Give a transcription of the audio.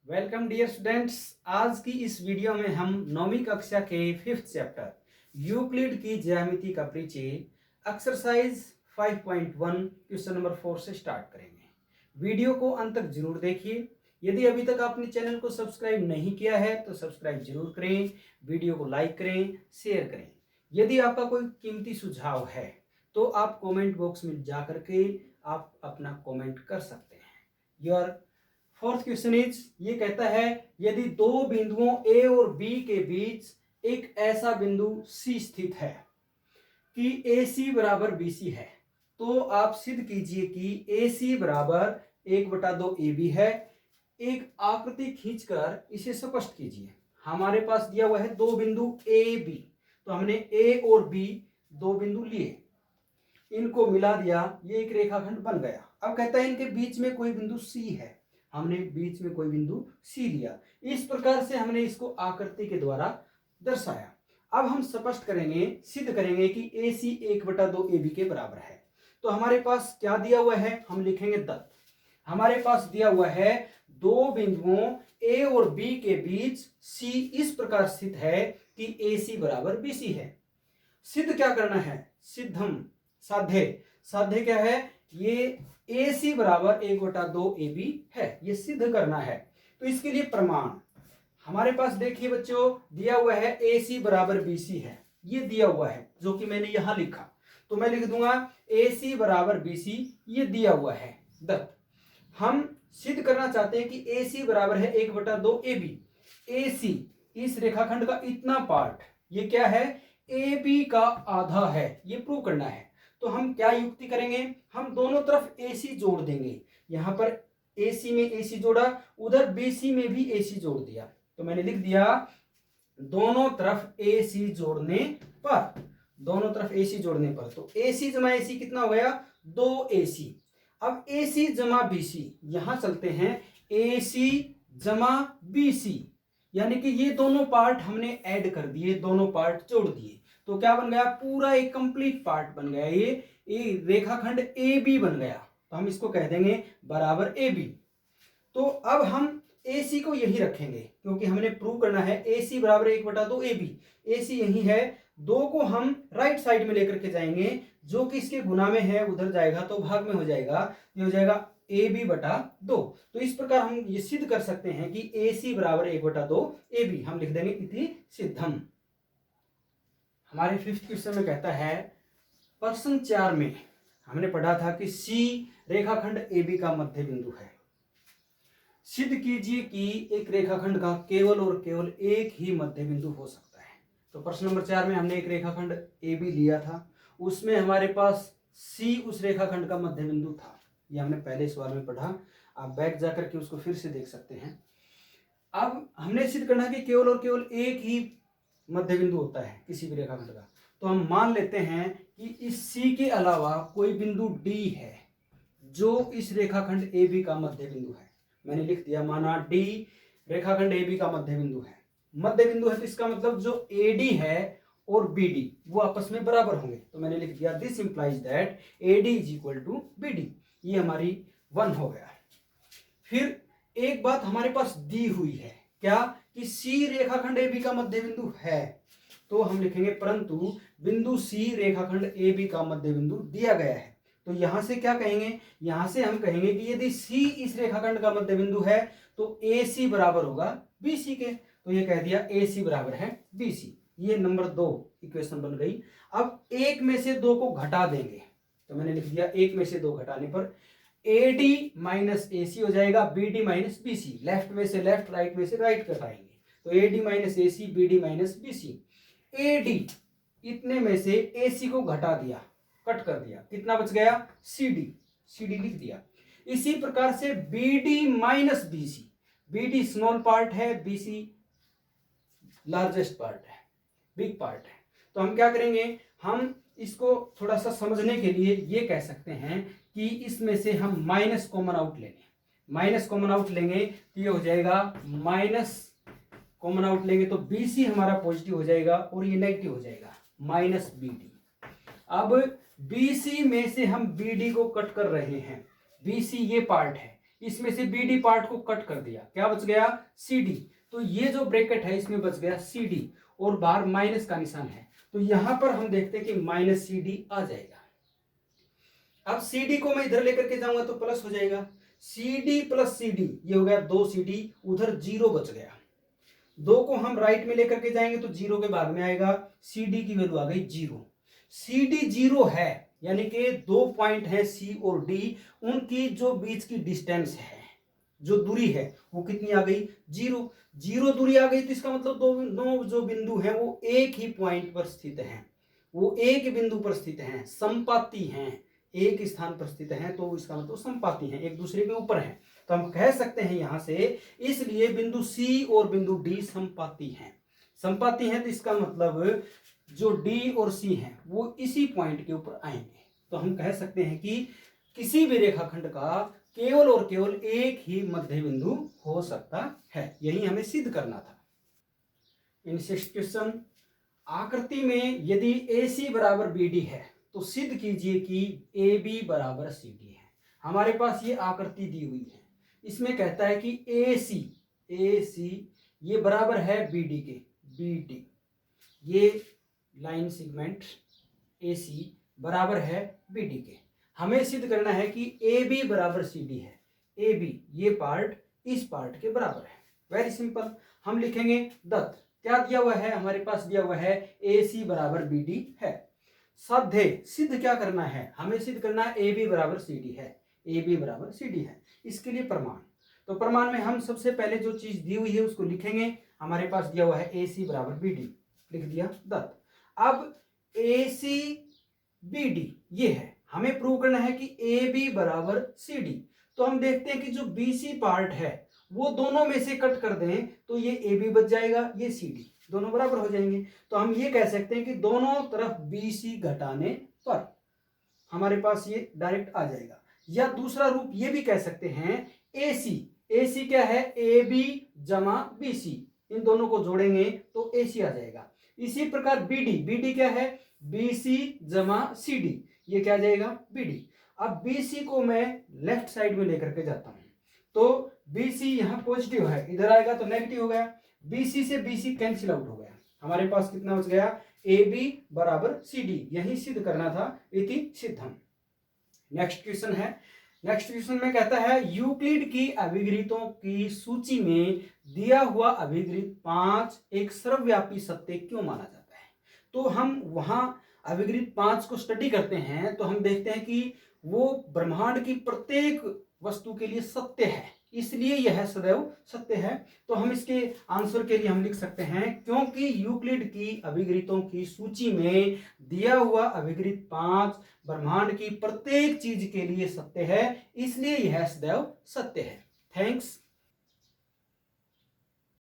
Welcome dear students. आज की इस वीडियो में हम 9वीं कक्षा के 5th चैप्टर यूक्लिड की ज्यामिति का परिचय एक्सरसाइज 5.1 क्वेश्चन नंबर 4 से स्टार्ट करेंगे। वीडियो को अंत तक जरूर देखिए। यदि अभी तक आपने चैनल को सब्सक्राइब नहीं किया है तो सब्सक्राइब जरूर करें, वीडियो को लाइक करें, शेयर करें। यदि आपका कोई कीमती सुझाव है तो आप कमेंट बॉक्स में जा करके आप अपना कमेंट कर सकते हैं। योर फोर्थ क्वेश्चन इज, ये कहता है यदि दो बिंदुओं ए और बी के बीच एक ऐसा बिंदु सी स्थित है कि ए सी बराबर बी सी है, तो आप सिद्ध कीजिए कि ए सी बराबर 1/2 ए बी है। एक आकृति खींचकर इसे स्पष्ट कीजिए। हमारे पास दिया हुआ है दो बिंदु ए बी, तो हमने ए और बी दो बिंदु लिए, इनको मिला दिया, ये एक रेखाखंड बन गया। अब कहता है इनके बीच में कोई बिंदु सी है, हमने बीच में कोई बिंदु सी लिया। इस प्रकार से हमने इसको आकृति के द्वारा दर्शाया। अब हम स्पष्ट करेंगे, सिद्ध करेंगे कि ए सी 1/2 ए बी के बराबर है। तो हमारे पास क्या दिया हुआ है, हम लिखेंगे दत्त। हमारे पास दिया हुआ है दो बिंदुओं ए और बी के बीच सी इस प्रकार स्थित है कि ए सी बराबर बी सी है। सिद्ध क्या करना है, सिद्धम साध्य। साध्य क्या है, ये ए सी बराबर 1/2 ए बी है, ये सिद्ध करना है। तो इसके लिए प्रमाण हमारे पास देखिए बच्चों, दिया हुआ है ए सी बराबर बी सी है, ये दिया हुआ है जो कि मैंने यहां लिखा। तो मैं लिख दूंगा ए सी बराबर बी सी, ये दिया हुआ है दत्त। हम सिद्ध करना चाहते हैं कि ए सी बराबर है 1/2 ए बी। ए सी इस रेखाखंड का इतना पार्ट, ये क्या है, ए बी का आधा है, ये प्रूव करना है। तो हम क्या युक्ति करेंगे, हम दोनों तरफ AC जोड़ देंगे। यहां पर AC में AC जोड़ा, उधर BC में भी AC जोड़ दिया। तो मैंने लिख दिया दोनों तरफ AC जोड़ने पर, दोनों तरफ AC जोड़ने पर, तो AC जमा AC कितना हो गया, 2AC। अब AC जमा BC, यहां चलते हैं AC जमा BC, यानी कि ये दोनों पार्ट हमने ऐड कर दिए, दोनों पार्ट जोड़ दिए, तो क्या बन गया, पूरा एक कंप्लीट पार्ट बन गया, ये रेखाखंड ए बी बन गया। तो हम इसको कह देंगे बराबर ए बी। तो अब हम ए सी को यही रखेंगे क्योंकि हमने प्रूव करना है ए सी बराबर 1/2 ए बी। ए सी यही है, दो को हम राइट साइड में लेकर के जाएंगे, जो कि इसके गुना में है उधर जाएगा तो भाग में हो जाएगा, ये हो जाएगा ए बी बटा 2। तो इस प्रकार हम ये सिद्ध कर सकते हैं कि ए सी बराबर 1/2 ए बी। हम लिख देंगे इति सिद्धम। हमारे 5th क्वेश्चन में कहता है, प्रश्न 4 में हमने पढ़ा था कि सी रेखाखंड ए बी का मध्य बिंदु है। सिद्ध कीजिए कि एक रेखाखंड का केवल और केवल एक ही मध्य बिंदु हो सकता है। तो प्रश्न नंबर 4 में हमने एक रेखाखंड ए बी लिया था, उसमें हमारे पास सी उस रेखाखंड का मध्य बिंदु था। ये हमने पहले सवाल में पढ़ा, आप बैक जाकर के उसको फिर से देख सकते हैं। अब हमने सिद्ध करना कि केवल और केवल एक ही मध्य बिंदु होता है किसी भी रेखाखंड का। तो हम मान लेते हैं कि इस सी के अलावा कोई बिंदु डी है जो इस रेखाखंड ए बी का मध्य बिंदु है। मैंने लिख दिया, माना डी रेखाखंड ए बी का मध्य बिंदु है। मध्य बिंदु है तो इसका मतलब जो ए डी है और बी डी वो आपस में बराबर होंगे। तो मैंने लिख दिया this implies that A D is equal to B D. ये हमारी 1 हो गया। फिर एक बात हमारे पास दी हुई है, क्या, कि सी रेखाखंड ए बी का मध्य बिंदु है। तो हम लिखेंगे परंतु बिंदु सी रेखाखंड ए बी का मध्य बिंदु दिया गया है। तो यहां से क्या कहेंगे, यहां से हम कहेंगे कि यदि सी इस रेखाखंड का मध्य बिंदु है तो ए सी बराबर होगा बी सी के। तो ये कह दिया ए सी बराबर है बी सी। ये नंबर 2 इक्वेशन बन गई। अब एक में से दो को घटा देंगे, तो मैंने लिख दिया एक में से दो घटाने पर ए डी माइनस ए सी हो जाएगा, B D minus B C. Left में से लेफ्ट, राइट में से राइट घटाएंगे, तो A D minus A C, B D minus B C. A D इतने में से ए सी को घटा दिया, कट कर दिया, कितना बच गया, सी डी। सी डी लिख दिया। इसी प्रकार से B D minus B C, B D small part है, बी सी लार्जेस्ट पार्ट है, बिग पार्ट है। तो हम क्या करेंगे, हम इसको थोड़ा सा समझने के लिए ये कह सकते हैं कि इसमें से हम माइनस कॉमन आउट लेंगे। माइनस कॉमन आउट लेंगे तो ये हो जाएगा, माइनस कॉमन आउट लेंगे तो बी सी हमारा पॉजिटिव हो जाएगा और ये नेगेटिव हो जाएगा, माइनस बी डी। अब बी सी में से हम बी डी को कट कर रहे हैं। बी सी ये पार्ट है, इसमें से BD पार्ट को कट कर दिया, क्या बच गया CD। तो ये जो ब्रैकेट है इसमें बच गया CD और बाहर माइनस का निशान है, तो यहां पर हम देखते हैं कि माइनस CD आ जाएगा। अब CD को मैं इधर लेकर के जाऊंगा तो प्लस हो जाएगा, CD प्लस CD ये हो गया 2CD, उधर 0 बच गया। 2 को हम राइट में लेकर के जाएंगे तो 0 के भाग में आएगा, CD की वैल्यू आ गई 0। CD 0 है, यानी कि 2 पॉइंट है C और D, उनकी जो बीच की डिस्टेंस है, जो दूरी है वो कितनी आ गई 0। 0 दूरी आ गई तो इसका मतलब दोनों जो बिंदु हैं वो एक ही पॉइंट पर स्थित हैं, वो एक बिंदु पर स्थित हैं, संपाती हैं, एक स्थान पर स्थित हैं, तो इसका मतलब संपाती हैं, एक दूसरे के ऊपर हैं। तो हम कह सकते हैं यहां से, इसलिए बिंदु C और बिंदु D संपाती हैं। संपाती हैं तो इसका मतलब जो D और C हैं वो इसी पॉइंट के ऊपर आएंगे। तो हम कह सकते हैं कि किसी भी रेखाखंड का केवल और केवल एक ही मध्य बिंदु हो सकता है, यही हमें सिद्ध करना था। इन क्वेश्चन, आकृति में यदि AC बराबर BD है तो सिद्ध कीजिए कि AB बराबर CD है। हमारे पास ये आकृति दी हुई है, इसमें कहता है कि AC ये बराबर है BD के, BD ये लाइन सेगमेंट AC बराबर है BD के। हमें सिद्ध करना है कि AB बराबर CD है, AB ये पार्ट इस पार्ट के बराबर है। वेरी सिंपल, हम लिखेंगे दत्त, क्या दिया हुआ है हमारे पास, दिया हुआ है AC बराबर BD है। साध्य, सिद्ध क्या करना है, हमें सिद्ध करना है AB बराबर CD है, AB बराबर CD है। इसके लिए प्रमाण, तो प्रमाण में हम सबसे पहले जो चीज दी हुई है उसको लिखेंगे। हमारे पास दिया हुआ है AC बराबर BD, लिख दिया दत्त। अब AC BD ये है, हमें प्रूव करना है कि AB बराबर CD। तो हम देखते हैं कि जो BC पार्ट है वो दोनों में से कट कर दें तो ये AB बच जाएगा, ये CD, दोनों बराबर हो जाएंगे। तो हम ये कह सकते हैं कि दोनों तरफ BC घटाने पर हमारे पास ये डायरेक्ट आ जाएगा। या दूसरा रूप ये भी कह सकते हैं AC क्या है, AB जमा BC, इन दोनों को जोड़ेंगे तो AC आ जाएगा। इसी प्रकार BD क्या है, BC जमा CD, ये क्या आ जाएगा BD। अब BC को मैं लेफ्ट साइड में लेकर के जाता हूं तो BC यहाँ पॉजिटिव है, इधर आएगा तो नेगेटिव हो गया, BC से BC कैंसिल आउट हो गया, हमारे पास कितना बच गया AB बराबर CD। यही सिद्ध करना था, इति सिद्धम। नेक्स्ट क्वेश्चन है, नेक्स्ट क्वेश्चन में कहता है यूक्लिड की अभिगृहितों की सूची में दिया हुआ अभिगृहित 5 एक सर्वव्यापी सत्य क्यों माना जाता है। तो हम वहां अभिगृहित 5 को स्टडी करते हैं तो हम देखते हैं कि वो ब्रह्मांड की प्रत्येक वस्तु के लिए सत्य है, इसलिए यह सदैव सत्य है। तो हम इसके आंसर के लिए हम लिख सकते हैं क्योंकि यूक्लिड की अभिगृहितों की सूची में दिया हुआ अभिगृहित 5 ब्रह्मांड की प्रत्येक चीज के लिए सत्य है, इसलिए यह सदैव सत्य है। थैंक्स।